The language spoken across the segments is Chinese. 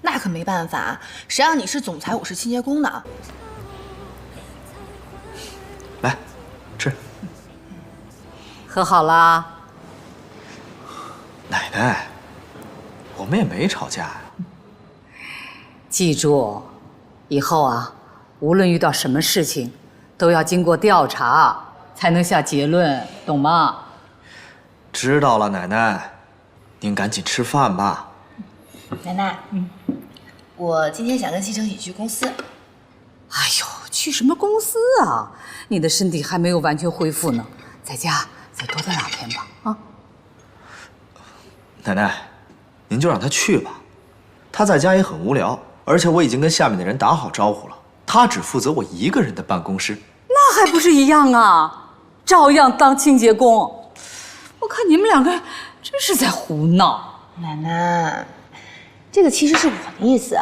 那可没办法，谁让你是总裁，我是清洁工呢？来，吃。和好啦。奶奶，我们也没吵架呀。记住，以后啊，无论遇到什么事情，都要经过调查才能下结论，懂吗？知道了，奶奶，您赶紧吃饭吧。奶奶，我今天想跟西城一起去公司。哎呦，去什么公司啊？你的身体还没有完全恢复呢，在家再多待2天吧。啊，奶奶，您就让他去吧，他在家也很无聊，而且我已经跟下面的人打好招呼了，他只负责我一个人的办公室。那还不是一样啊，照样当清洁工。我看你们两个真是在胡闹。奶奶，这个其实是我的意思。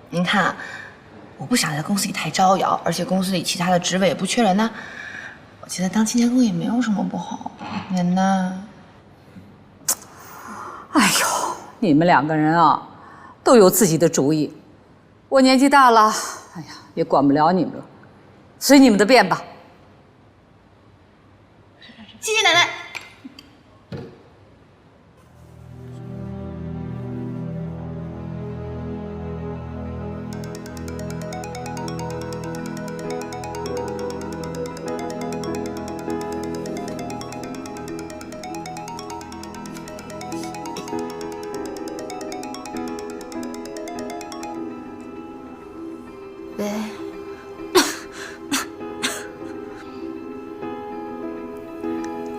您看，我不想在公司里太招摇，而且公司里其他的职位也不缺人呢。我觉得当清洁工也没有什么不好。奶奶，哎呦，你们2个人啊，都有自己的主意。我年纪大了，哎呀，也管不了你们了，随你们的便吧。谢谢奶奶。喂，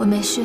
我没事。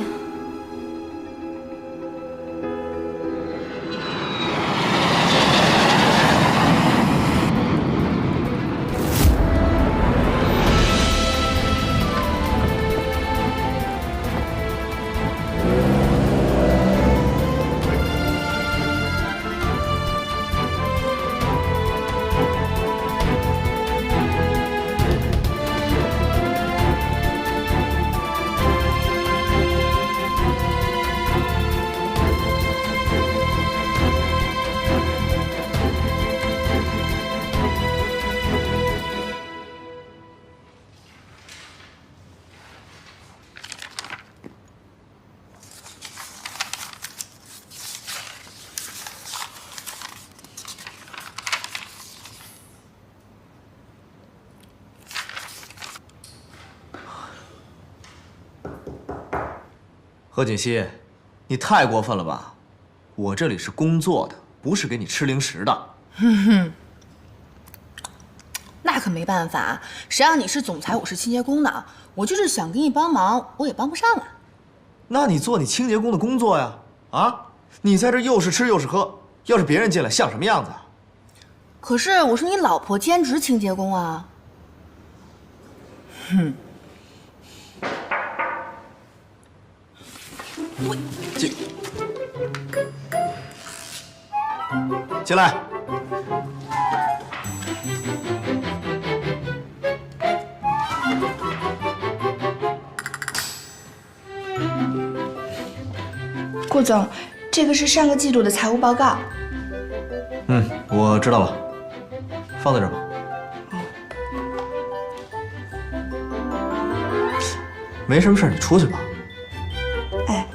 何锦溪，你太过分了吧？我这里是工作的，不是给你吃零食的。那可没办法，谁让你是总裁，我是清洁工呢？我就是想给你帮忙，我也帮不上啊。那你做你清洁工的工作呀！啊，你在这又是吃又是喝，要是别人进来像什么样子啊？可是我是你老婆，兼职清洁工啊。进来。顾总，这个是上个季度的财务报告。我知道了，放在这儿吧。没什么事儿，你出去吧。哎，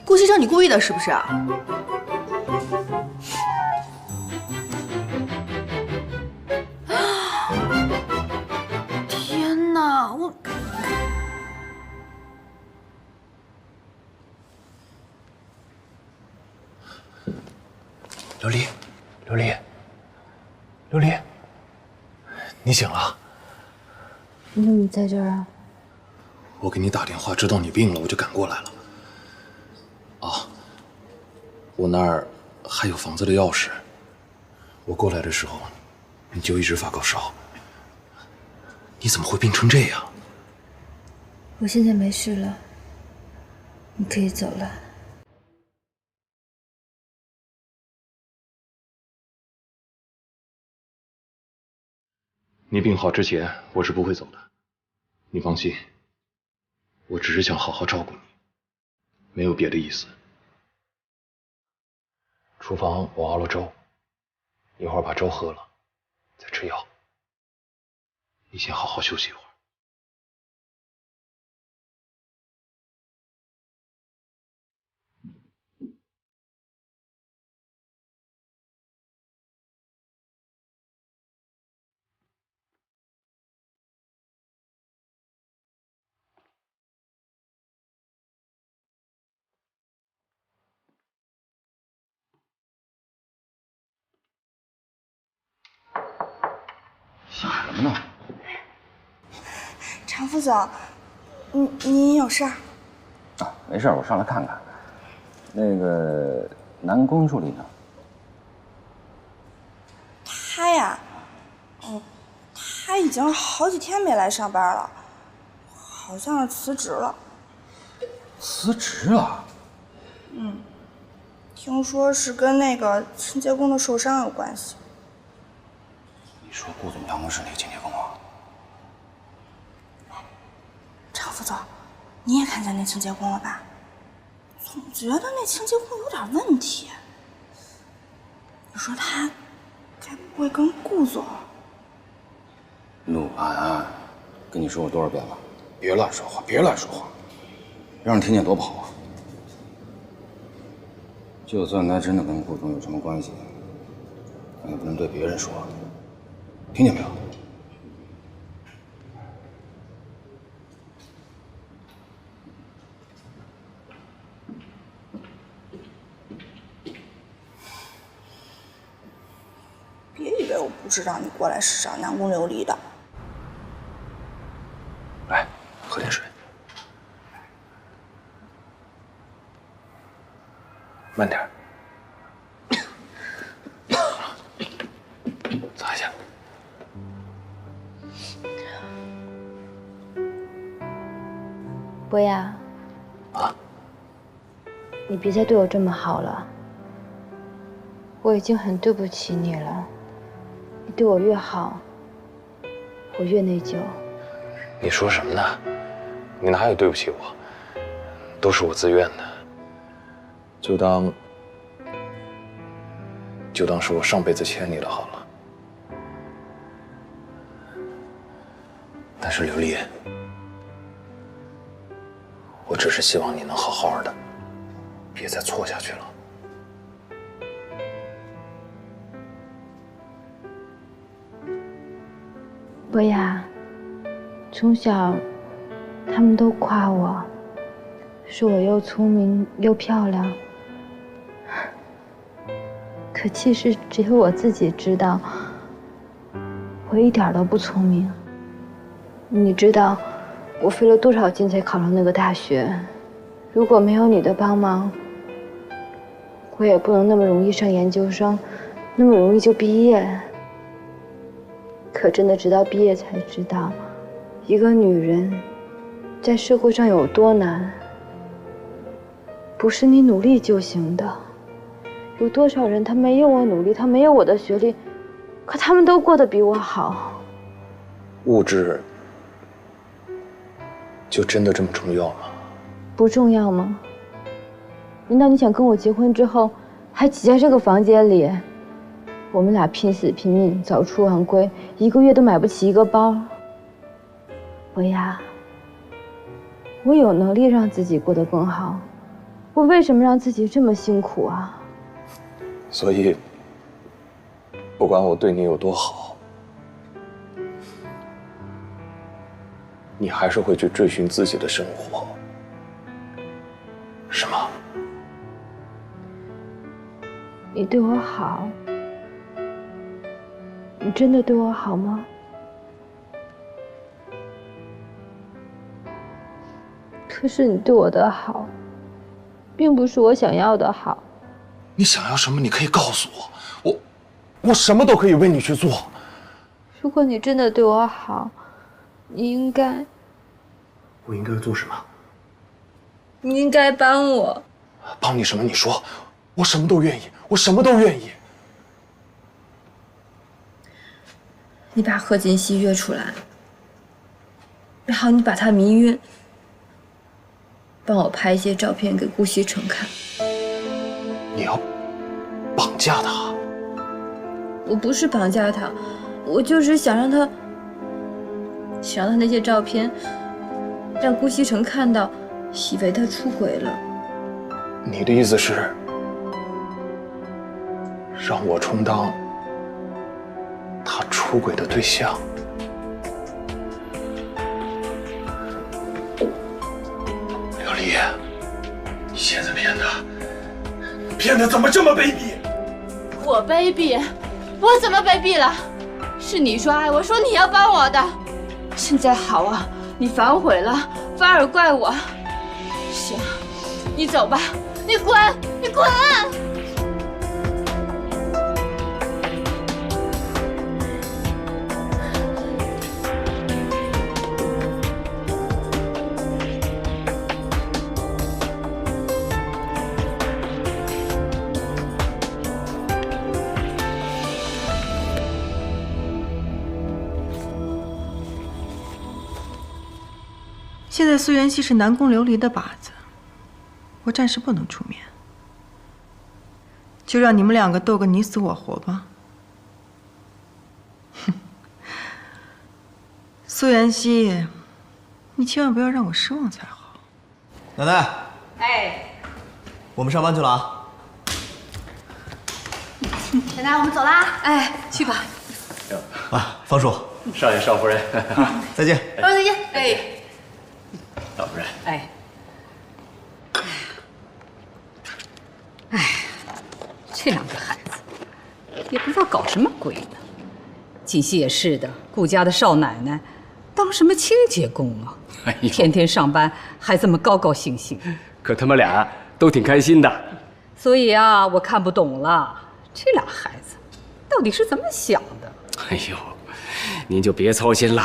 顾先生，你故意的是不是？天哪，我。琉璃，琉璃，琉璃，你醒了？你怎么在这儿啊？我给你打电话，知道你病了，我就赶过来了。啊，我那儿还有房子的钥匙。我过来的时候，你就一直发高烧。你怎么会病成这样？我现在没事了，你可以走了。你病好之前，我是不会走的。你放心，我只是想好好照顾你，没有别的意思。厨房我熬了粥，一会儿把粥喝了，再吃药。你先好好休息一会儿。想什么呢？常副总，您有事儿？啊，没事，我上来看看。那个男公助理呢？他呀，他已经好几天没来上班了，好像是辞职了。辞职了？听说是跟那个清洁工的受伤有关系。你说顾总办公室那个清洁工啊？常副总，你也看见那清洁工了吧？总觉得那清洁工有点问题。你说他该不会跟顾总？陆安，跟你说过多少遍了，别乱说话，别乱说话，让人听见多不好啊！就算他真的跟顾总有什么关系，那也不能对别人说，听见没有？别以为我不知道你过来是找南宫琉璃的。来，喝点水。慢点。擦一下。博雅，啊？你别再对我这么好了，我已经很对不起你了。你对我越好，我越内疚。你说什么呢？你哪有对不起我？都是我自愿的。就当是我上辈子欠你的好了。但是琉璃，我只是希望你能好好的，别再错下去了。博雅，从小他们都夸我，说我又聪明又漂亮。可其实只有我自己知道，我一点都不聪明。你知道我费了多少劲才考上那个大学？如果没有你的帮忙，我也不能那么容易上研究生，那么容易就毕业。可真的直到毕业才知道，一个女人在社会上有多难，不是你努力就行的。有多少人他没有我努力，他没有我的学历，可他们都过得比我好。物质就真的这么重要吗？不重要吗？难道你想跟我结婚之后还挤在这个房间里，我们俩拼死拼命早出晚归，一个月都买不起一个包？博雅，我有能力让自己过得更好，我为什么让自己这么辛苦啊？所以，不管我对你有多好，你还是会去追寻自己的生活，是吗？你对我好，你真的对我好吗？可是你对我的好，并不是我想要的好。你想要什么？你可以告诉我，我什么都可以为你去做。如果你真的对我好，你应该做什么？你应该帮我。帮你什么？你说，我什么都愿意，我什么都愿意。你把贺锦熙约出来，然后你把他迷晕，帮我拍一些照片给顾西城看。你要绑架他？我不是绑架他，我就是想让他那些照片让顾西城看到，以为他出轨了。你的意思是让我充当他出轨的对象？刘丽，你现在骗得怎么这么卑鄙？我卑鄙？我怎么卑鄙了？是你说爱我，说你要帮我的。现在好啊，你反悔了，反而怪我。行，你走吧，你滚，你滚！现在苏元熙是南宫琉璃的靶子，我暂时不能出面，就让你们两个斗个你死我活吧。哼，苏元熙，你千万不要让我失望才好。奶奶，哎，我们上班去了啊。奶奶，我们走啦。哎，去吧。啊，方叔，少爷少夫人，再见。方叔再见。哎，少夫人，哎，哎，这两个孩子也不知道搞什么鬼呢。锦溪也是的，顾家的少奶奶，当什么清洁工啊？哎呦，天天上班还这么高高兴兴。可他们俩都挺开心的。所以啊，我看不懂了，这俩孩子到底是怎么想的？哎呦，您就别操心了，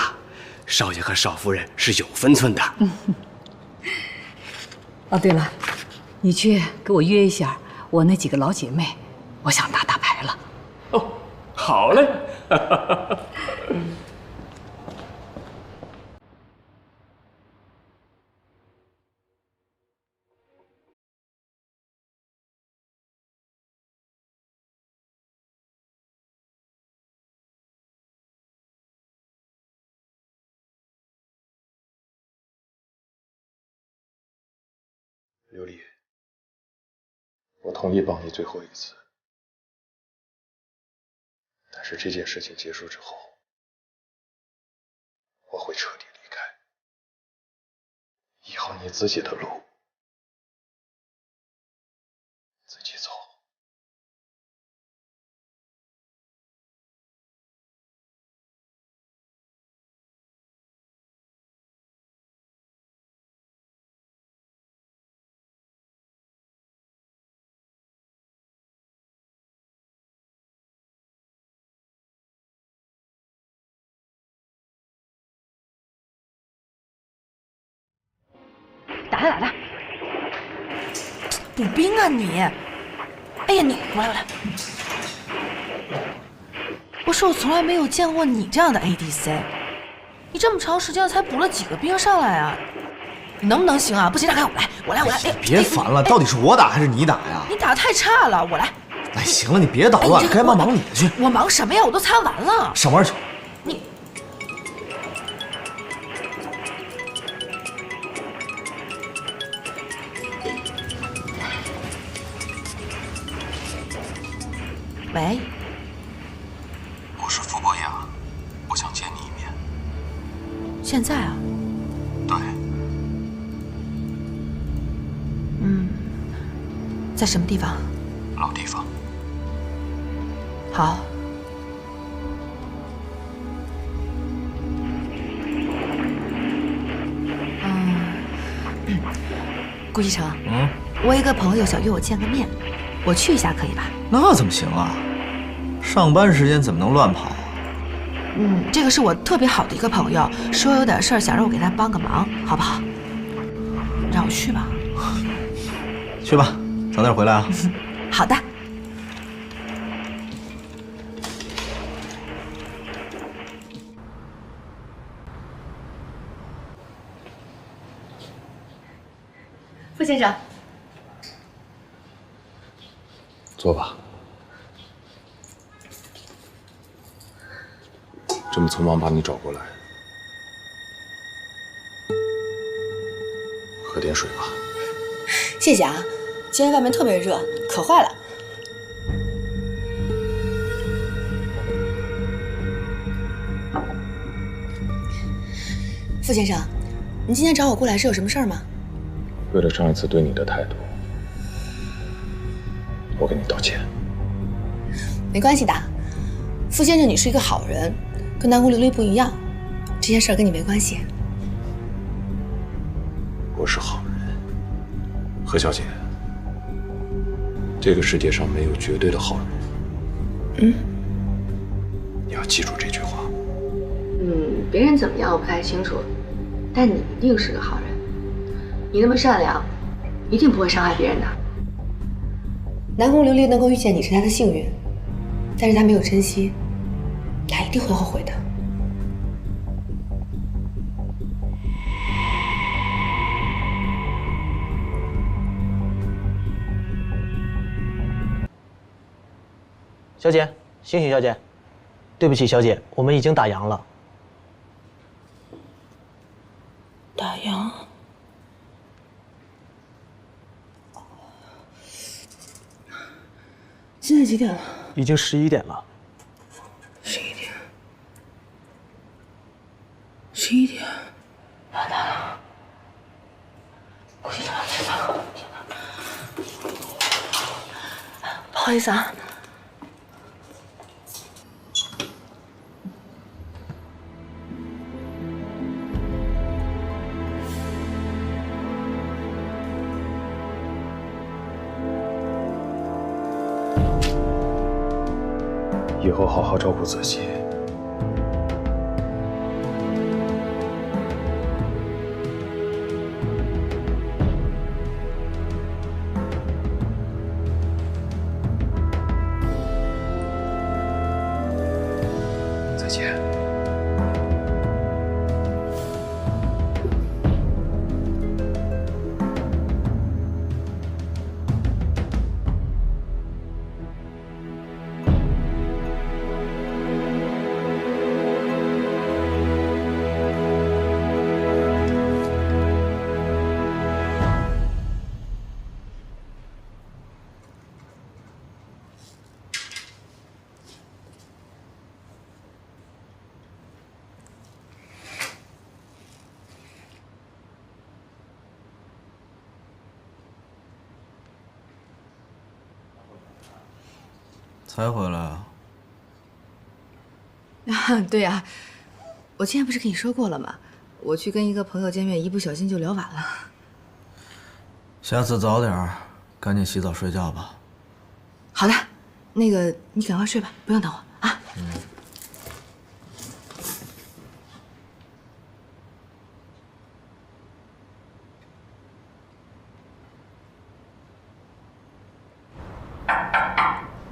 少爷和少夫人是有分寸的。哦，对了，你去给我约一下我那几个老姐妹，我想打打牌了。哦，好嘞。琉璃，我同意帮你最后一次，但是这件事情结束之后，我会彻底离开，以后你自己的路自己走。打他打他！补兵啊你！哎呀你，我来！我说我从来没有见过你这样的 ADC， 你这么长时间才补了几个兵上来啊？你能不能行啊？不行，让开我来！哎，别烦了，到底是我打还是你打呀？你打得太差了，我来。哎，行了，你别捣乱，该忙你的去。我忙什么呀？我都擦完了。上班去。你。喂，我是傅博雅，我想见你一面。现在啊？对。在什么地方？老地方。好。顾一成，我一个朋友想约我见个面，我去一下可以吧？那怎么行啊？上班时间怎么能乱跑啊？这个是我特别好的一个朋友，说有点事儿想让我给他帮个忙，好不好？让我去吧。去吧，早点回来啊。好的。先生，坐吧。这么匆忙把你找过来，喝点水吧。谢谢啊。今天外面特别热，渴坏了。傅先生，您今天找我过来是有什么事儿吗？为了上一次对你的态度，我跟你道歉。没关系的，傅先生，你是一个好人，跟南宫琉璃不一样，这件事儿跟你没关系。我是好人，何小姐。这个世界上没有绝对的好人。你要记住这句话。别人怎么样我不太清楚，但你一定是个好人。你那么善良，一定不会伤害别人的。南宫琉璃能够遇见你是他的幸运，但是他没有珍惜，他一定会后悔的。小姐，醒醒，小姐，对不起，小姐，我们已经打烊了。打烊？现在几点了？已经11点了。11点。11点。完蛋了！我去找他吃饭。不好意思啊。以后好好照顾自己。再见。才回来啊？对呀，我之前不是跟你说过了吗？我去跟一个朋友见面，一不小心就聊晚了。下次早点儿，赶紧洗澡睡觉吧。好的，那个你赶快睡吧，不用等我啊。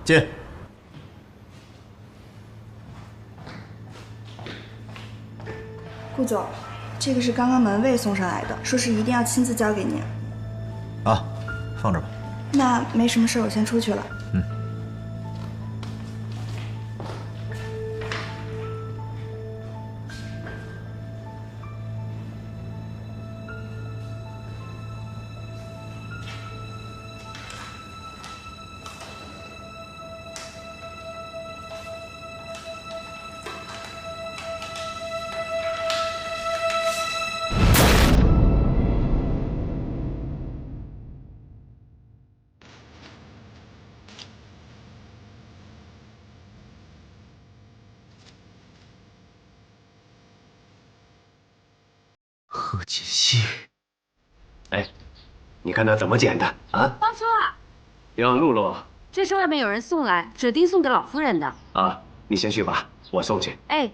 进。顾总，这个是刚刚门卫送上来的，说是一定要亲自交给您。啊，放这吧。那没什么事，我先出去了。贺锦熙，哎，你看他怎么捡的啊？方叔啊，哟，露露，这是外面有人送来，指定送给老夫人的。啊，你先去吧，我送去。哎，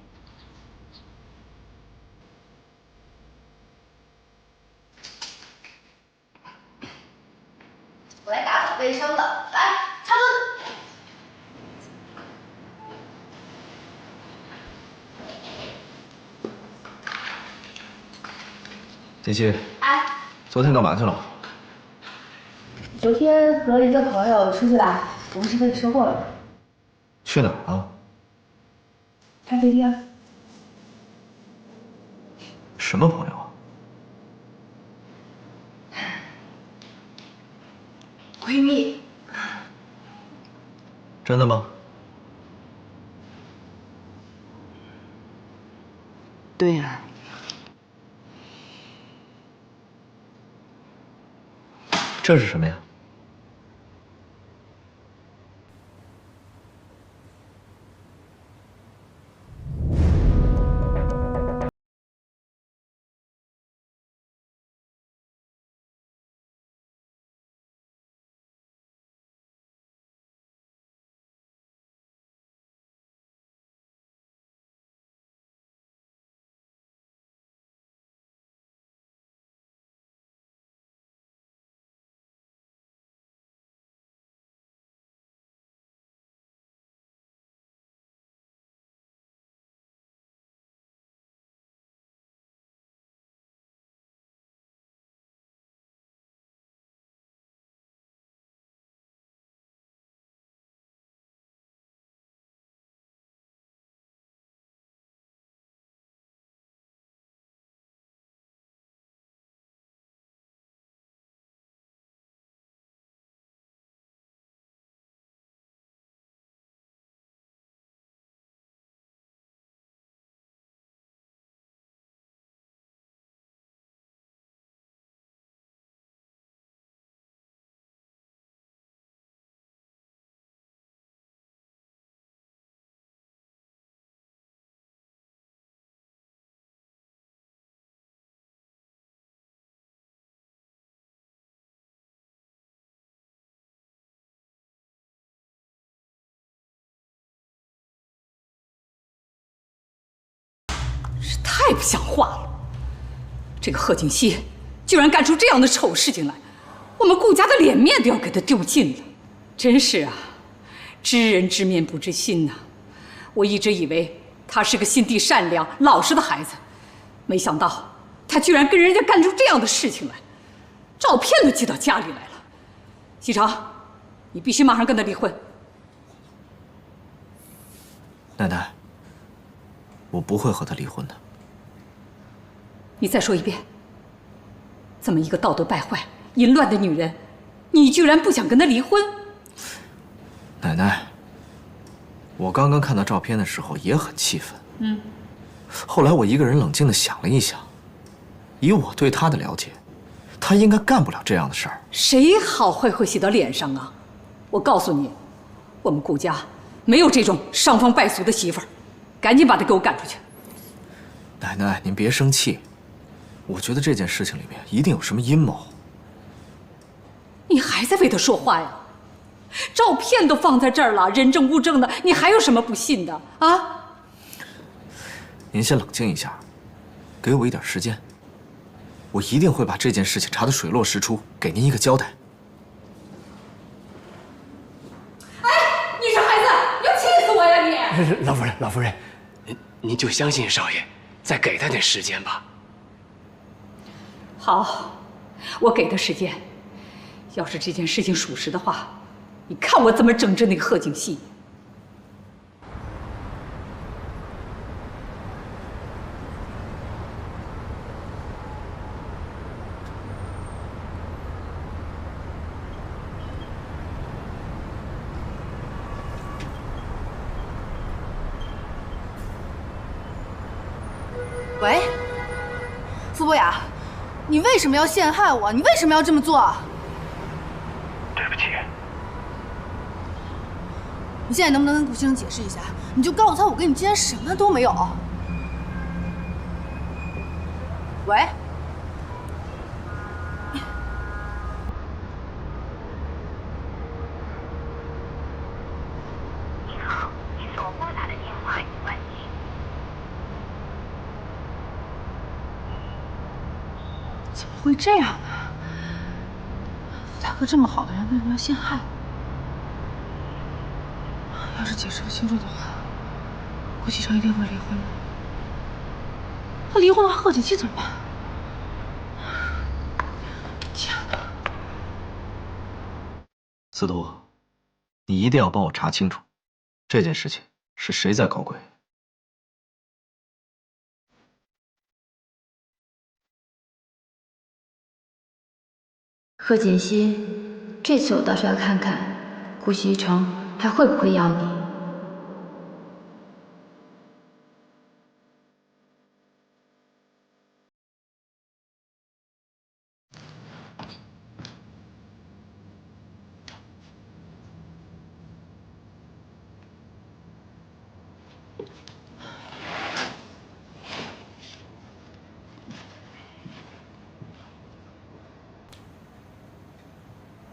我来打扫卫生了，来擦桌子。锦溪，哎，昨天干嘛去了？昨天和一个朋友出去玩，我们是被收获了。去哪儿啊？咖啡厅。什么朋友啊？闺蜜。真的吗？对呀。这是什么呀？太不像话了！这个贺锦熙居然干出这样的丑事情来，我们顾家的脸面都要给他丢尽了。真是啊，知人知面不知心呐！我一直以为他是个心地善良、老实的孩子，没想到他居然跟人家干出这样的事情来，照片都寄到家里来了。西城，你必须马上跟他离婚。奶奶，我不会和他离婚的。你再说一遍，这么一个道德败坏、淫乱的女人，你居然不想跟她离婚？奶奶，我刚刚看到照片的时候也很气愤。后来我一个人冷静地想了一想，以我对他的了解，他应该干不了这样的事儿。谁好坏会写到脸上啊？我告诉你，我们顾家没有这种伤风败俗的媳妇儿，赶紧把她给我赶出去。奶奶，您别生气，我觉得这件事情里面一定有什么阴谋。你还在为他说话呀？照片都放在这儿了，人证物证的，你还有什么不信的啊？您先冷静一下，给我一点时间，我一定会把这件事情查得水落石出，给您一个交代。哎，你这孩子，你要气死我呀你！老夫人，老夫人，您就相信少爷，再给他点时间吧。好，我给他时间。要是这件事情属实的话，你看我怎么整治那个贺锦熙。喂，傅博雅，你为什么要陷害我？你为什么要这么做？对不起。你现在能不能跟顾先生解释一下？你就告诉他，我跟你之间什么都没有。喂。您好，您所拨打的电话已关机。怎么会这样呢？大哥这么好的人，为什么要陷害我？要是解释不清楚的话，顾启成一定会离婚的。他离婚的话，贺锦熙怎么办？天哪！司徒，你一定要帮我查清楚，这件事情是谁在搞鬼。贺锦熙，这次我倒是要看看顾西城还会不会要你。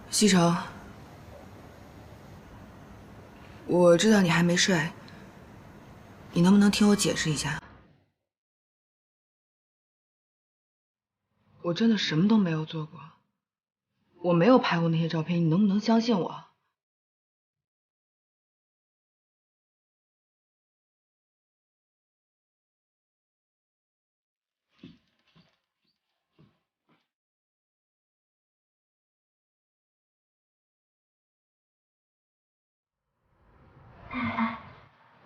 西城，我知道你还没睡，你能不能听我解释一下？我真的什么都没有做过，我没有拍过那些照片，你能不能相信我？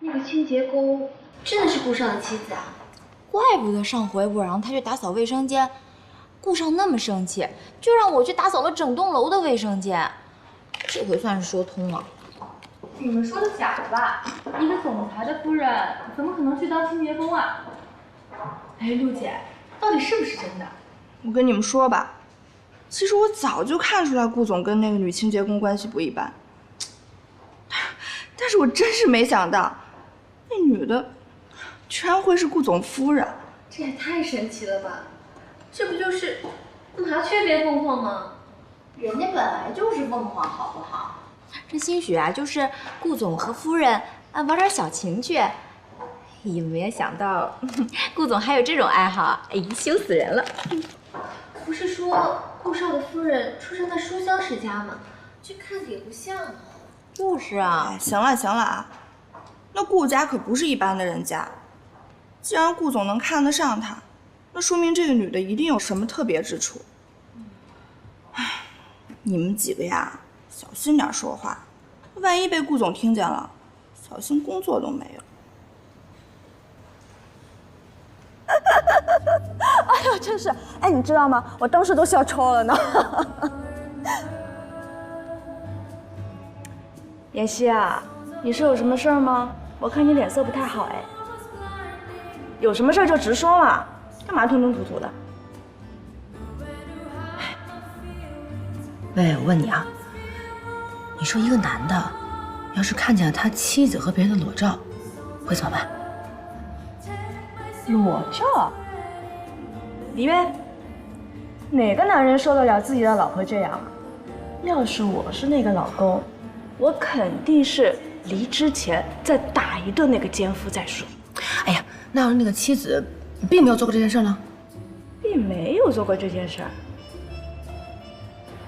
那个清洁工真的是顾少的妻子啊？怪不得上回我让他去打扫卫生间，顾少那么生气，就让我去打扫了整栋楼的卫生间。这回算是说通了。你们说的假的吧？一个总裁的夫人怎么可能去当清洁工啊？哎，陆姐，到底是不是真的？我跟你们说吧，其实我早就看出来顾总跟那个女清洁工关系不一般，但是我真是没想到，那女的居然会是顾总夫人。这也太神奇了吧！这不就是麻雀变凤凰吗？人家本来就是凤凰，好不好？这兴许啊，就是顾总和夫人玩点小情趣。也没有想到，顾总还有这种爱好，哎，羞死人了。不是说顾少的夫人出生在书香世家吗？这看着也不像啊。就是啊。行了行了啊，那顾家可不是一般的人家。既然顾总能看得上她，那说明这个女的一定有什么特别之处。唉，你们几个呀，小心点说话，万一被顾总听见了，小心工作都没有。哎呦，真是！哎，你知道吗？我当时都笑抽了呢。妍希啊，你是有什么事儿吗？我看你脸色不太好哎。有什么事儿就直说嘛，干嘛吞吞吐吐的？喂，我问你啊，你说一个男的，要是看见了他妻子和别人的裸照，会怎么办？裸照？李渊，哪个男人受得了自己的老婆这样啊？要是我是那个老公，我肯定是离之前再打一顿那个奸夫再说。哎呀，那要是那个妻子并没有做过这件事呢？并没有做过这件事，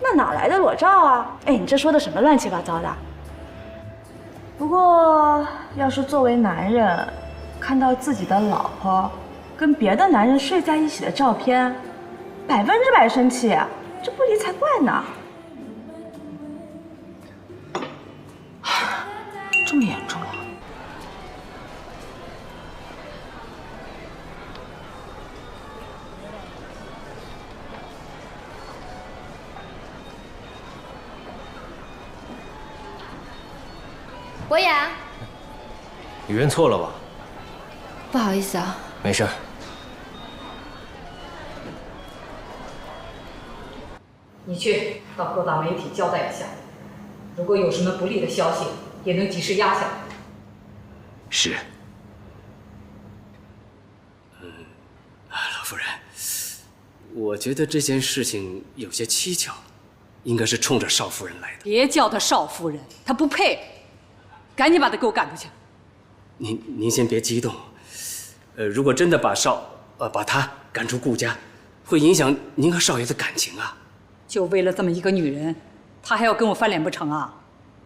那哪来的裸照啊？哎，你这说的什么乱七八糟的？不过，要是作为男人，看到自己的老婆跟别的男人睡在一起的照片，100%生气，这不离才怪呢。这么严重啊？博雅，你认错了吧？不好意思啊。没事儿。你去到各大媒体交代一下，如果有什么不利的消息，也能及时压下来。是。老夫人，我觉得这件事情有些蹊跷，应该是冲着邵夫人来的。别叫她邵夫人，她不配。赶紧把她给我赶出去。您先别激动。如果真的把她赶出顾家，会影响您和少爷的感情啊。就为了这么一个女人，她还要跟我翻脸不成啊？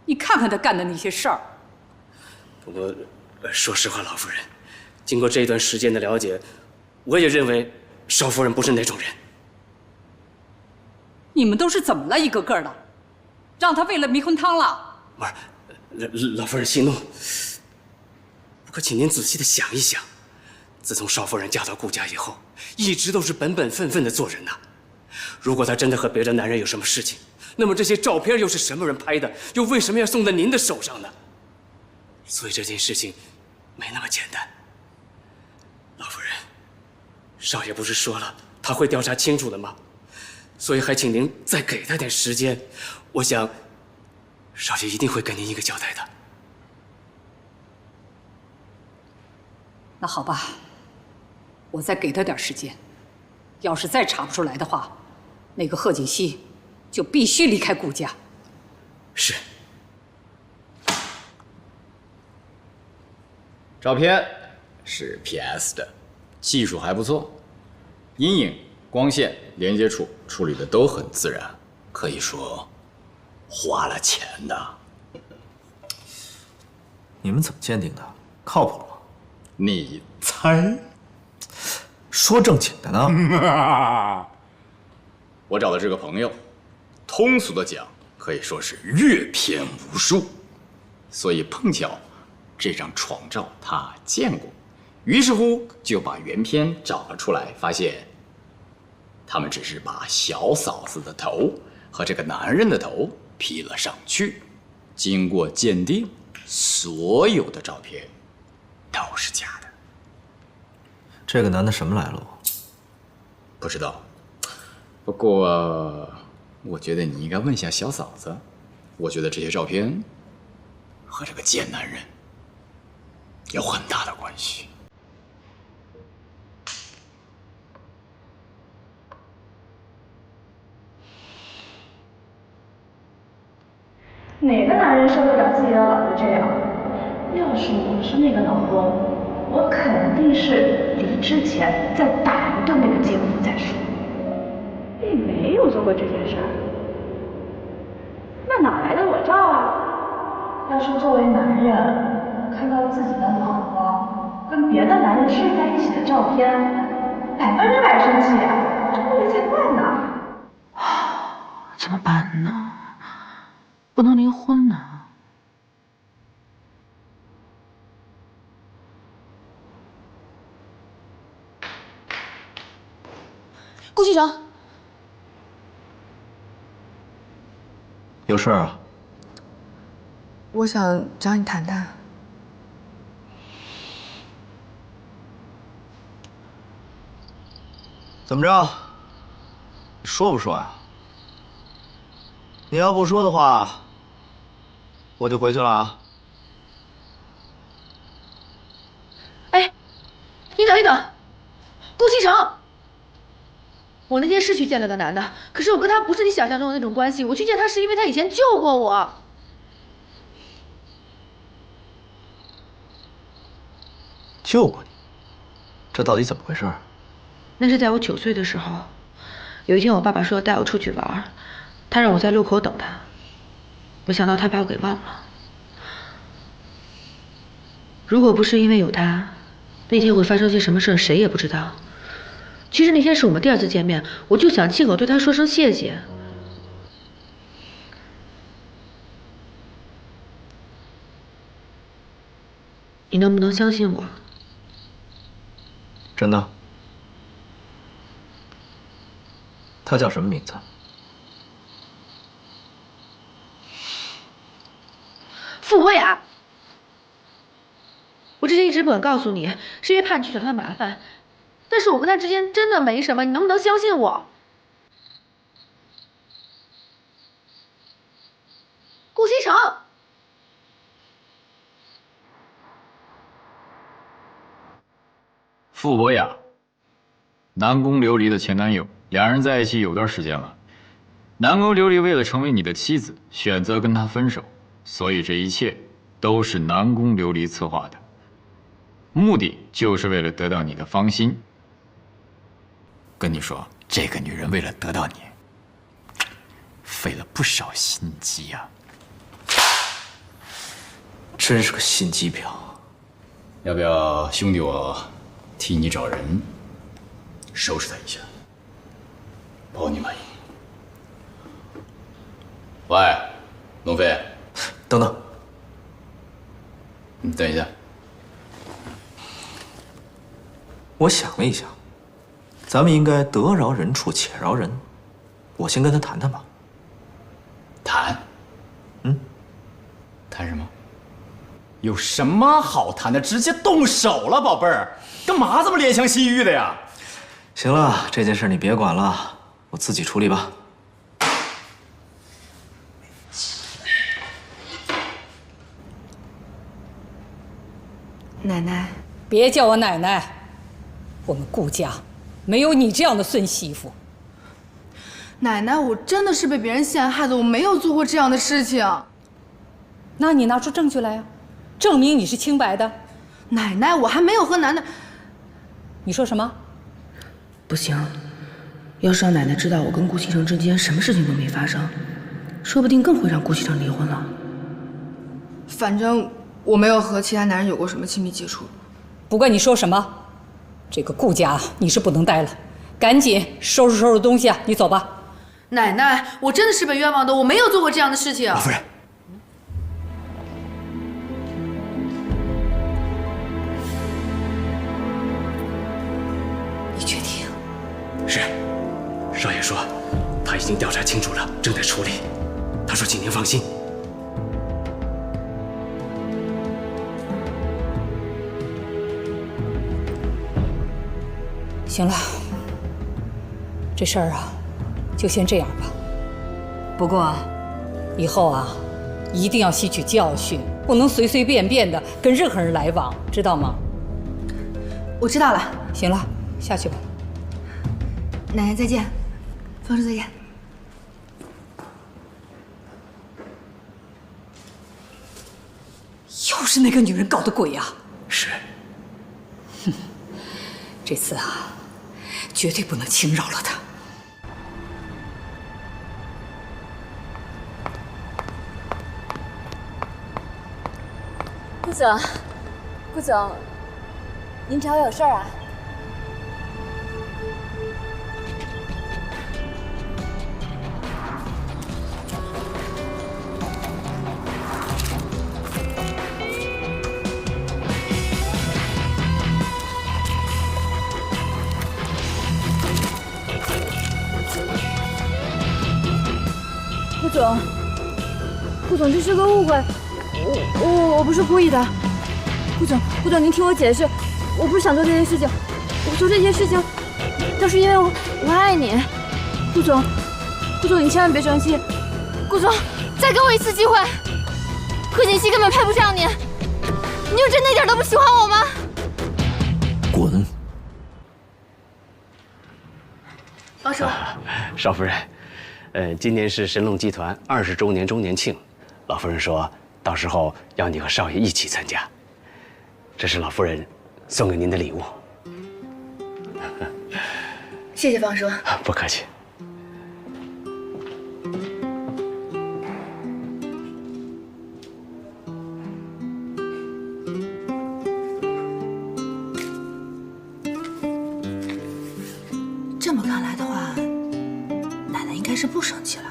你看看她干的那些事儿。不过，说实话，老夫人，经过这一段时间的了解，我也认为邵夫人不是那种人。你们都是怎么了，一个个的？让他为了迷魂汤了。不是，老夫人息怒。不过，请您仔细的想一想，自从少夫人嫁到顾家以后，一直都是本本分分的做人呐。如果她真的和别的男人有什么事情，那么这些照片又是什么人拍的？又为什么要送到您的手上呢？所以这件事情没那么简单。老夫人，少爷不是说了他会调查清楚的吗？所以还请您再给他点时间，我想，少爷一定会跟您一个交代的。那好吧，我再给他点时间。要是再查不出来的话，那个贺锦熙就必须离开顾家。是。照片是 PS 的，技术还不错，阴影、光线、连接处处理的都很自然，可以说花了钱的。你们怎么鉴定的？靠谱吗？你猜？说正经的呢。我找的这个朋友，通俗的讲，可以说是阅片无数，所以碰巧这张床照他见过，于是乎就把原片找了出来，发现他们只是把小嫂子的头和这个男人的头 P 了上去，经过鉴定，所有的照片都是假的。这个男的什么来路？不知道，不过我觉得你应该问一下小嫂子。我觉得这些照片和这个贱男人有很大的关系。哪个男人受得了自己的老婆这样？要是我是那个老公，我肯定是离之前再打一顿那个奸夫再说。并没有做过这件事儿，那哪来的裸照啊？要是作为男人看到自己的老婆跟别的男人睡在一起的照片，100%生气啊！这不理才怪呢。怎么办呢？不能离婚呢。顾西城，有事啊？我想找你谈谈。怎么着？说不说呀？你要不说的话，我就回去了啊。哎，你等一等，顾西城。我那天是去见了个男的，可是我跟他不是你想象中的那种关系。我去见他是因为他以前救过我。救过你？这到底怎么回事？那是在我9岁的时候，有一天我爸爸说要带我出去玩，他让我在路口等他，没想到他把我给忘了。如果不是因为有他，那天会发生些什么事谁也不知道。其实那天是我们第2次见面，我就想亲口对他说声谢谢。你能不能相信我？真的？他叫什么名字？傅博雅。我之前一直不敢告诉你，是因为怕你去找他麻烦。但是我跟他之间真的没什么，你能不能相信我？顾西城。傅博雅，南宫琉璃的前男友，两人在一起有段时间了。南宫琉璃为了成为你的妻子，选择跟他分手，所以这一切都是南宫琉璃策划的，目的就是为了得到你的芳心。跟你说，这个女人为了得到你，费了不少心机呀。真是个心机婊。要不要兄弟我替你找人收拾她一下，保你满意。喂，龙飞，等等，你等一下。我想了一下，咱们应该得饶人处且饶人。我先跟他谈谈吧。谈？谈什么？有什么好谈的？直接动手了，宝贝儿，干嘛这么怜香惜玉的呀？行了，这件事你别管了，我自己处理吧。奶奶，别叫我奶奶，我们顾家没有你这样的孙媳妇。奶奶，我真的是被别人陷害的，我没有做过这样的事情。那你拿出证据来呀，证明你是清白的。奶奶，我还没有和楠楠……你说什么？不行，要是让奶奶知道我跟顾西城之间什么事情都没发生，说不定更会让顾西城离婚了。反正我没有和其他男人有过什么亲密接触。不管你说什么，这个顾家你是不能待了，赶紧收拾东西啊，你走吧。奶奶，我真的是被冤枉的，我没有做过这样的事情。老夫人，你确定？是，少爷说他已经调查清楚了，正在处理。他说请您放心。行了，这事儿啊，就先这样吧。不过，以后啊，一定要吸取教训，不能随随便便的跟任何人来往，知道吗？我知道了。行了，下去吧。奶奶再见，方叔再见。又是那个女人搞的鬼呀！是。哼，这次啊，绝对不能轻饶了她。顾总，顾总，您找我有事儿啊？顾总，这是个误会，我不是故意的。顾总，您听我解释，我不是想做这些事情，我做这些事情都是因为我爱你。顾总，你千万别生气。顾总，再给我一次机会。贺锦熙根本配不上你，你就真的一点都不喜欢我吗？滚！方叔，少夫人。今年是神龙集团20周年周年庆，老夫人说到时候要你和少爷一起参加，这是老夫人送给您的礼物。谢谢方叔。不客气。这么看来的话，奶奶应该是不生气了。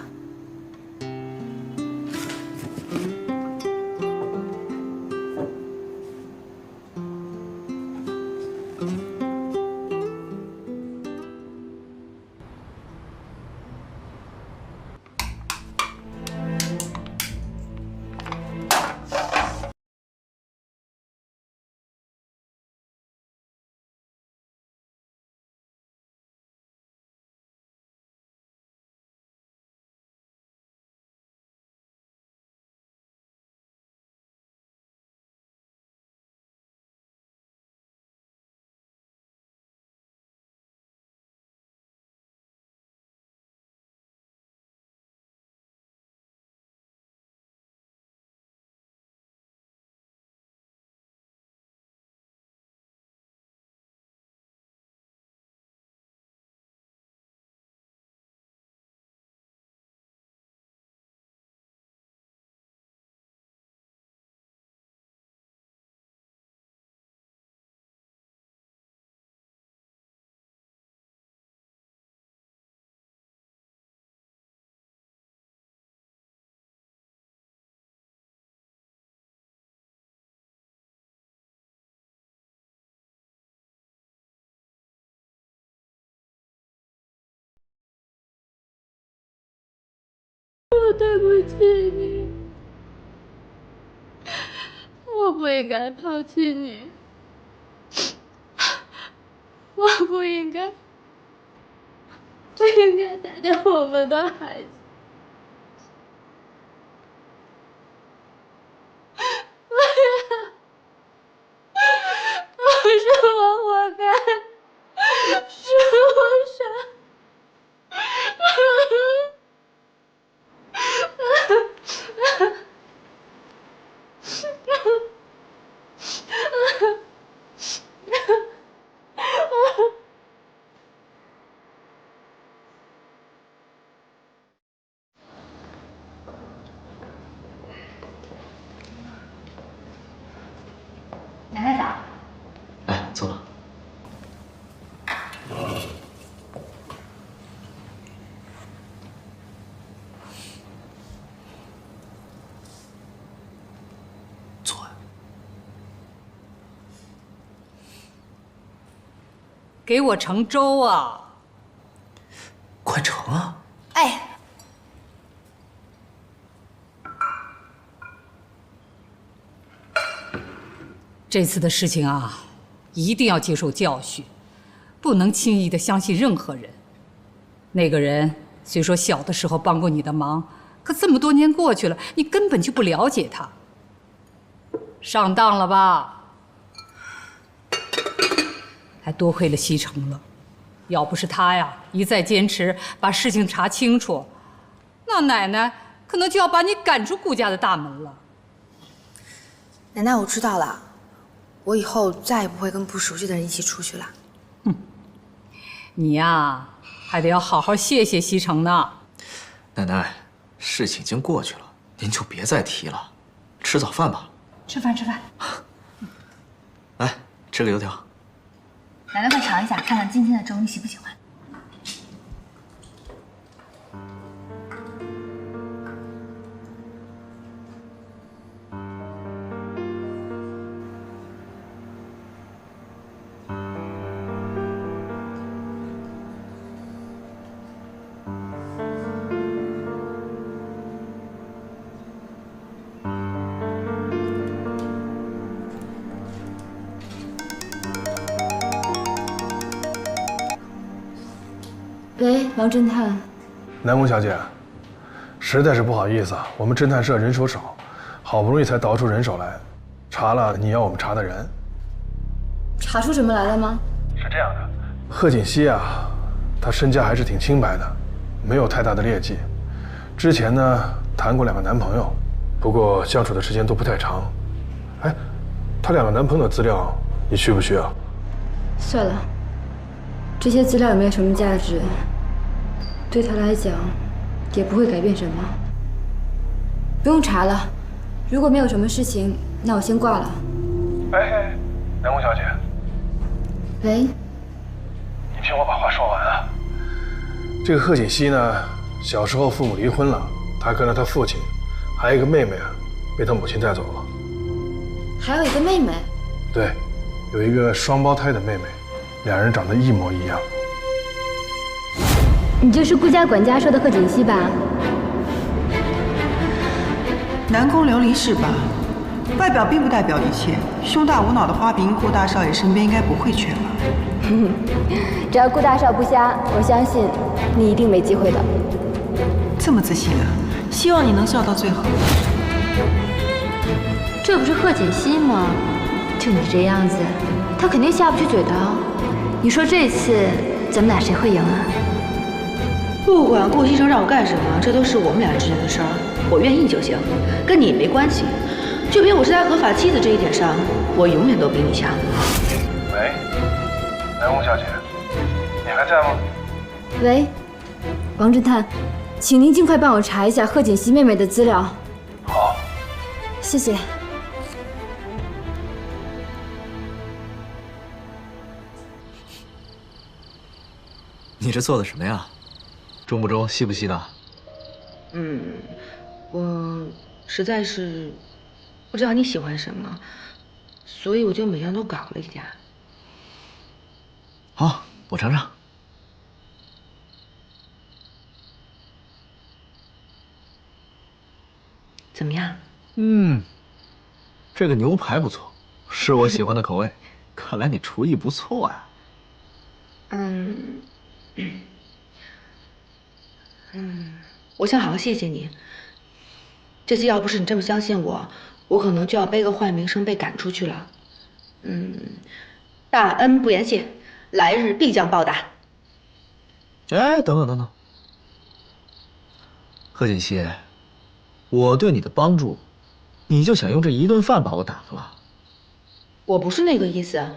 对不起你，我不应该抛弃你，我不应该带掉我们的孩子。不是我活该，是我傻。奶奶早。哎，坐吧。坐呀。给我盛粥啊！快盛啊！哎。这次的事情啊，一定要接受教训，不能轻易的相信任何人。那个人虽说小的时候帮过你的忙，可这么多年过去了，你根本就不了解他。上当了吧？还多亏了西城了，要不是他呀一再坚持把事情查清楚，那奶奶可能就要把你赶出顾家的大门了。奶奶，我知道了。我以后再也不会跟不熟悉的人一起出去了。你呀，还得要好好谢谢西城呢。奶奶，事情已经过去了，您就别再提了。吃早饭吧。吃饭吃饭。来，吃个油条。奶奶快尝一下，看看今天的粥你喜不喜欢。喂，王侦探。南宫小姐，实在是不好意思啊，我们侦探社人手少，好不容易才倒出人手来，查了你要我们查的人。查出什么来了吗？是这样的，贺锦熙啊，她身家还是挺清白的，没有太大的劣迹。之前呢，谈过2个男朋友，不过相处的时间都不太长。哎，她2个男朋友的资料，你需不需要？算了，这些资料也没有什么价值，对他来讲也不会改变什么。不用查了，如果没有什么事情，那我先挂了。哎，南宫小姐。喂。你听我把话说完啊。这个贺锦熙呢，小时候父母离婚了，他跟着他父亲，还有一个妹妹啊，被他母亲带走了。还有一个妹妹。对，有一个双胞胎的妹妹，2人长得一模一样。你就是顾家管家说的贺锦熙吧？南宫琉璃是吧？外表并不代表一切，胸大无脑的花瓶，顾大少爷身边应该不会缺吧？只要顾大少不瞎，我相信你一定没机会的。这么自信啊！希望你能笑到最后。这不是贺锦熙吗？就你这样子，他肯定下不去嘴的。你说这次咱们俩谁会赢啊？不管顾西城让我干什么，这都是我们俩之间的事儿，我愿意就行，跟你没关系。就凭我是他合法妻子这一点上，我永远都比你强。喂，南宫小姐，你还在吗？喂，王侦探，请您尽快帮我查一下贺锦熙妹妹的资料。好，谢谢。你这做的什么呀？中不中，细不细的？我实在是不知道你喜欢什么，所以我就每样都搞了一点。好，我尝尝。怎么样？这个牛排不错，是我喜欢的口味。看来你厨艺不错呀。我想好好谢谢你。这次要不是你这么相信我，我可能就要背个坏名声被赶出去了。大恩不言谢，来日必将报答。哎，等等，贺锦熙，我对你的帮助，你就想用这一顿饭把我打发了？我不是那个意思，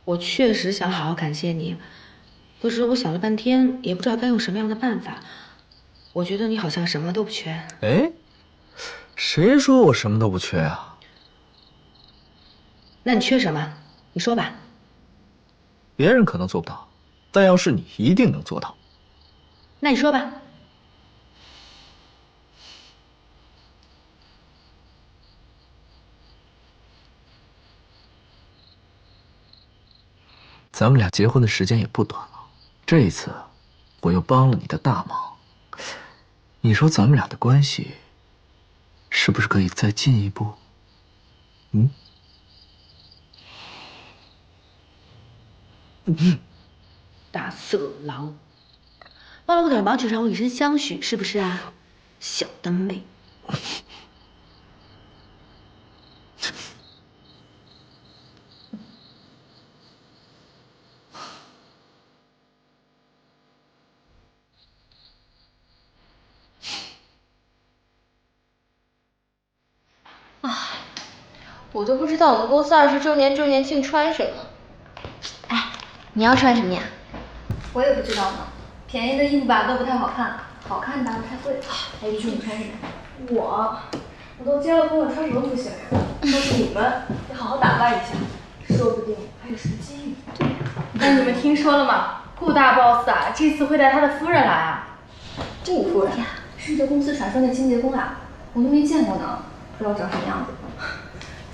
我确实想好好感谢你，可是我想了半天，也不知道该用什么样的办法。我觉得你好像什么都不缺。哎，谁说我什么都不缺啊？那你缺什么？你说吧。别人可能做不到，但要是你，一定能做到。那你说吧。咱们俩结婚的时间也不短了，这一次我又帮了你的大忙，你说咱们俩的关系是不是可以再进一步？大色狼，帮了我点忙就让我以身相许，是不是啊？小灯妹。我都不知道我们公司20周年周年庆穿什么。哎，你要穿什么呀？我也不知道呢，便宜的衣服吧都不太好看，好看的不太贵。哎，玉珠，你穿什么？我都结了婚了，穿什么不行呀？要是你们得好好打扮一下，说不定还有什么机遇。对呀。那你们听说了吗？顾大 boss 啊，这次会带他的夫人来啊。顾夫人是这公司传说的清洁工啊，我都没见过呢，不知道长什么样子。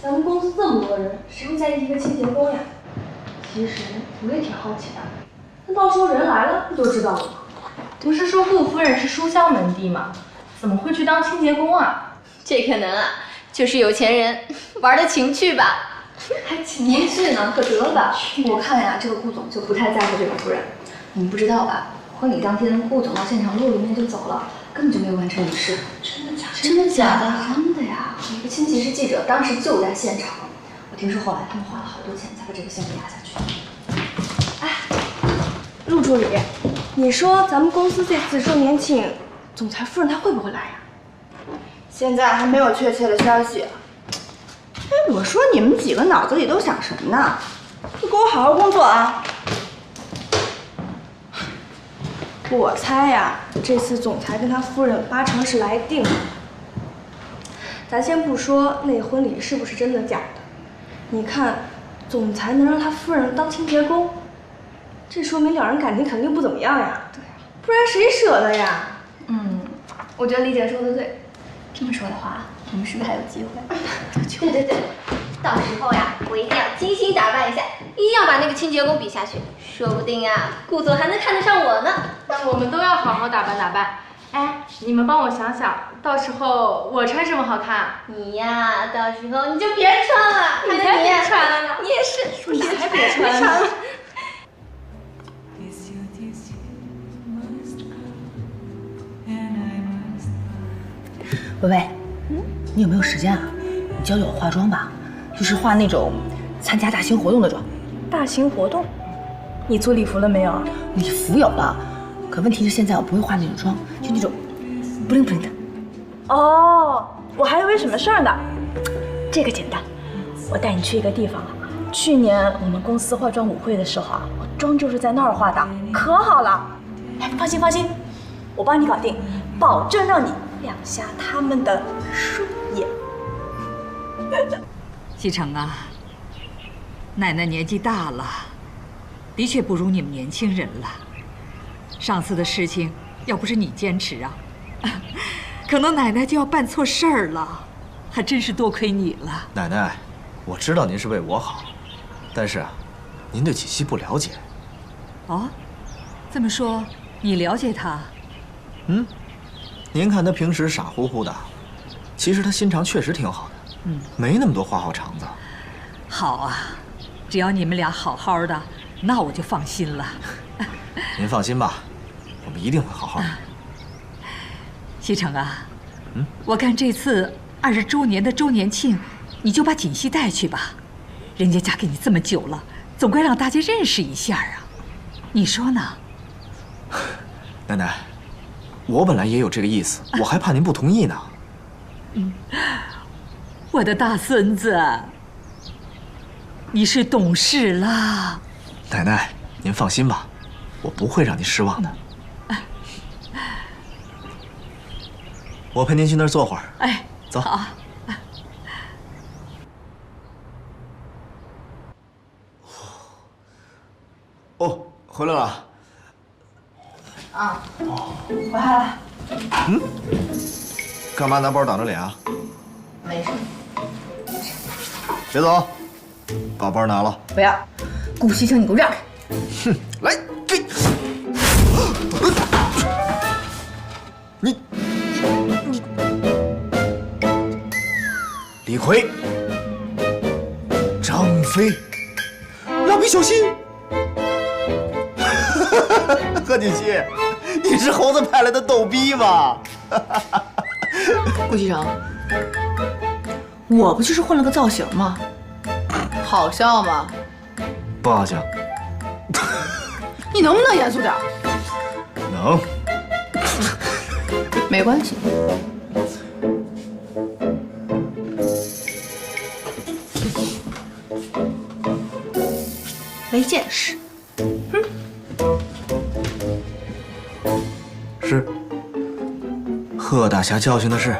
咱们公司这么多人，谁会在意一个清洁工呀？其实我也挺好奇的，那到时候人来了不就知道了吗？不是说顾夫人是书香门第吗？怎么会去当清洁工啊？这可能啊，就是有钱人玩的情趣吧。还情趣呢？可得了吧！我看呀，这个顾总就不太在乎这个夫人。你们不知道吧？婚礼当天，顾总到现场路里面就走了，根本就没有完成仪式。真的假的？真的假的？真的呀！我一个亲戚是记者，当时就在现场。我听说后来他们花了好多钱才把这个项目压下去。哎，陆助理，你说咱们公司这次周年庆，总裁夫人她会不会来呀？现在还没有确切的消息。哎，我说你们几个脑子里都想什么呢？就给我好好工作啊！我猜呀，这次总裁跟他夫人8成是来定了。咱先不说那婚礼是不是真的假的，你看，总裁能让他夫人当清洁工，这说明两人感情肯定不怎么样呀。对，不然谁舍得呀？我觉得李姐说的对。这么说的话，我们是不是还有机会？对，到时候呀，我一定要精心打扮一下，一定要把那个清洁工比下去，说不定啊，顾总还能看得上我呢。那我们都要好好打扮打扮。哎，你们帮我想想，到时候我穿什么好看？你呀，到时候你就别穿了，你才别穿了呢！你也是，你才别穿了。薇薇，你有没有时间啊？你教教我化妆吧，就是化那种参加大型活动的妆。大型活动？你做礼服了没有啊？礼服有了，可问题是现在我不会化那种妆，就那种不灵不灵的。哦，我还以为什么事儿呢。这个简单，我带你去一个地方啊。去年我们公司化妆舞会的时候啊，我妆就是在那儿化的，可好了。哎，放心，我帮你搞定，保证让你亮瞎他们的双眼。西城啊，奶奶年纪大了，的确不如你们年轻人了。上次的事情要不是你坚持啊，可能奶奶就要办错事儿了，还真是多亏你了。奶奶，我知道您是为我好，但是啊，您对锦溪不了解。哦，这么说你了解她？您看她平时傻乎乎的，其实他心肠确实挺好的，没那么多花花肠子。好啊，只要你们俩好好的，那我就放心了。您放心吧，我们一定会好好的。西城啊，我看这次20周年的周年庆，你就把锦溪带去吧，人家嫁给你这么久了，总该让大家认识一下啊，你说呢？奶奶，我本来也有这个意思，我还怕您不同意呢。我的大孙子，你是懂事了。奶奶，您放心吧，我不会让您失望的。我陪您去那儿坐会儿。哎，走。好。哦，回来了。啊，回来了。干嘛拿包挡着脸啊？没事。别走，把包拿了。不要，顾西城，你给我让开！哼，来，给。你李逵、张飞、蜡笔小新。贺锦熙，你是猴子派来的逗逼吗？顾西城，我不就是换了个造型吗？好笑吗？不好笑。你能不能严肃点？能。没关系。没见识。是。贺大侠教训的是。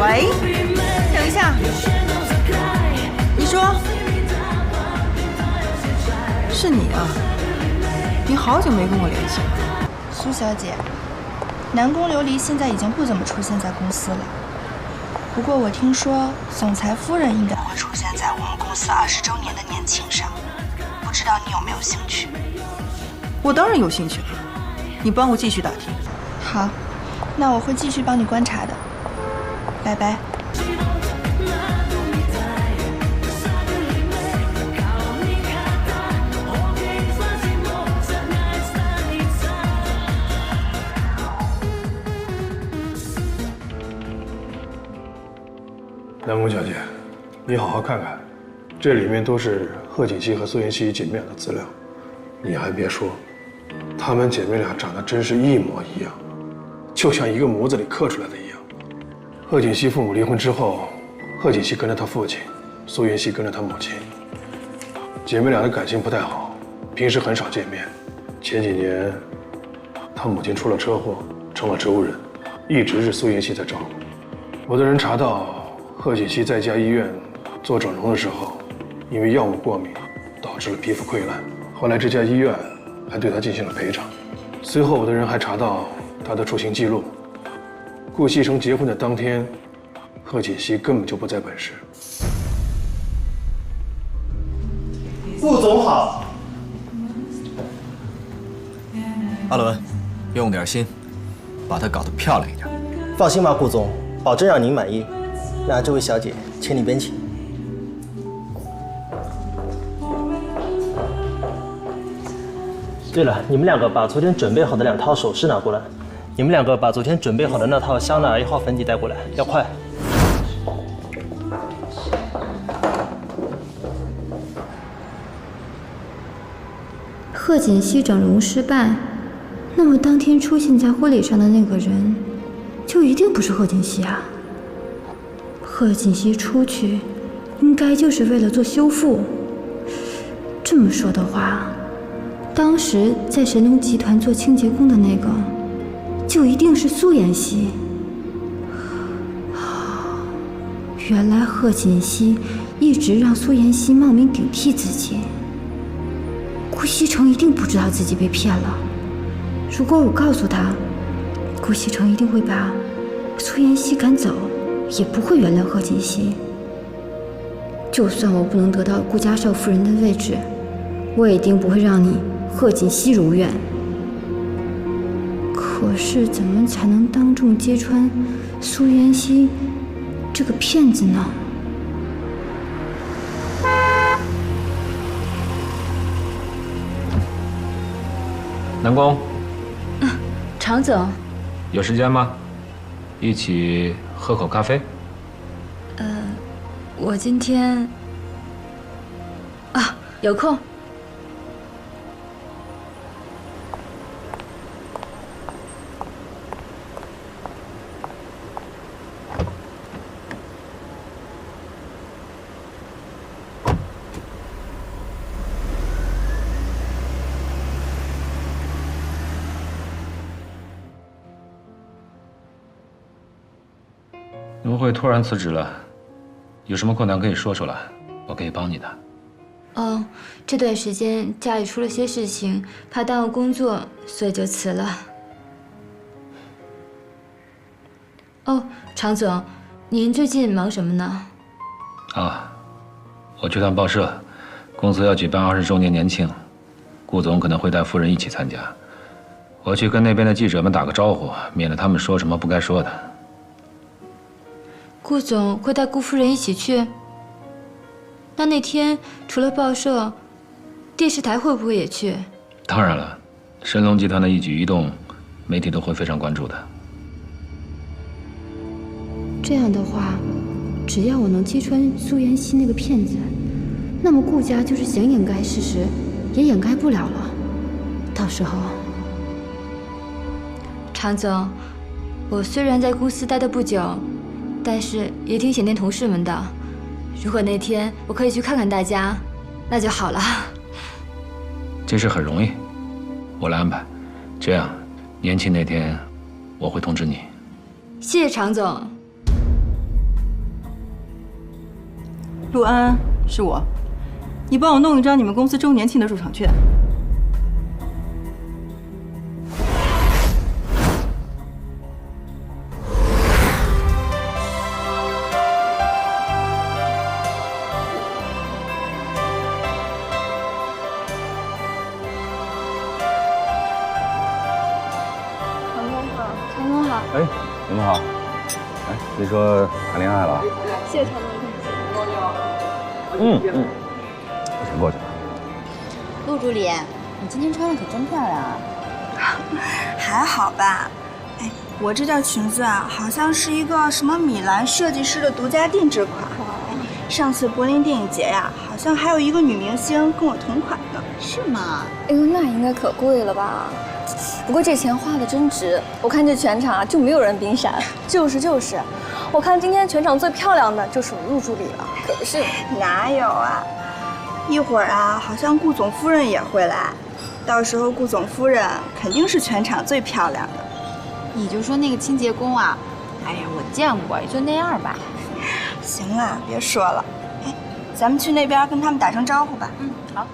喂，等一下，你说是你啊？你好久没跟我联系了。苏小姐，南宫琉璃现在已经不怎么出现在公司了。不过我听说总裁夫人应该会出现在我们公司20周年的年庆上，不知道你有没有兴趣？我当然有兴趣了，你帮我继续打听。好，那我会继续帮你观察的。拜拜。南宫小姐，你好好看看，这里面都是贺锦熙和苏妍希姐妹俩的资料。你还别说，她们姐妹俩长得真是一模一样，就像一个模子里刻出来的一样。贺锦熙父母离婚之后，贺锦熙跟着他父亲，苏妍希跟着他母亲。姐妹俩的感情不太好，平时很少见面。前几年，他母亲出了车祸，成了植物人，一直是苏妍希在照顾。我的人查到，贺锦熙在家医院做整容的时候，因为药物过敏，导致了皮肤溃烂。后来这家医院还对他进行了赔偿。随后我的人还查到他的出行记录。顾西城结婚的当天，贺锦熙根本就不在本市。顾总好。阿伦，用点心，把它搞得漂亮一点。放心吧，顾总，保证让您满意。那这位小姐，请里边请。对了，你们两个把昨天准备好的2套首饰拿过来。你们两个把昨天准备好的那套香奈儿1号粉底带过来，要快。贺锦熙整容失败，那么当天出现在婚礼上的那个人，就一定不是贺锦熙啊。贺锦熙出去，应该就是为了做修复。这么说的话，当时在神龙集团做清洁工的那个，就一定是苏妍希。原来贺锦熙一直让苏妍希冒名顶替自己。顾西城一定不知道自己被骗了。如果我告诉他，顾西城一定会把苏妍希赶走，也不会原谅贺锦熙。就算我不能得到顾家少夫人的位置，我也一定不会让你贺锦熙如愿。可是怎么才能当众揭穿苏妍希这个骗子呢？南宫，常总，有时间吗？一起喝口咖啡。我今天有空。怎么会突然辞职了？有什么困难可以说出来，我可以帮你的。这段时间家里出了些事情，怕耽误工作，所以就辞了。常总，您最近忙什么呢？我去趟报社，公司要举办20周年年庆，顾总可能会带夫人一起参加。我去跟那边的记者们打个招呼，免得他们说什么不该说的。顾总会带顾夫人一起去？那天除了报社，电视台会不会也去？当然了，神龙集团的一举一动，媒体都会非常关注的。这样的话，只要我能揭穿苏妍希那个骗子，那么顾家就是想掩盖事实，也掩盖不了了。到时候，常总，我虽然在公司待得不久，但是也挺想念同事们的。如果那天我可以去看看大家，那就好了。这事很容易，我来安排。这样，年庆那天我会通知你。谢谢常总。陆安，是我，你帮我弄一张你们公司周年庆的入场券。常总好。哎，你们好。哎，你说谈恋爱了？谢谢常总。我先过去了。陆助理，你今天穿的可真漂亮啊！还好吧？哎，我这件裙子啊，好像是一个什么米兰设计师的独家定制款。上次柏林电影节呀，好像还有一个女明星跟我同款呢。是吗？哎呦，那应该可贵了吧？不过这钱花的真值，我看这全场啊就没有人比你闪。就是，我看今天全场最漂亮的就属于陆助理了，可不是？哪有啊？一会儿啊，好像顾总夫人也会来，到时候顾总夫人肯定是全场最漂亮的。你就说那个清洁工啊，哎呀，我见过，也就那样吧。行了，别说了，哎，咱们去那边跟他们打声招呼吧。好。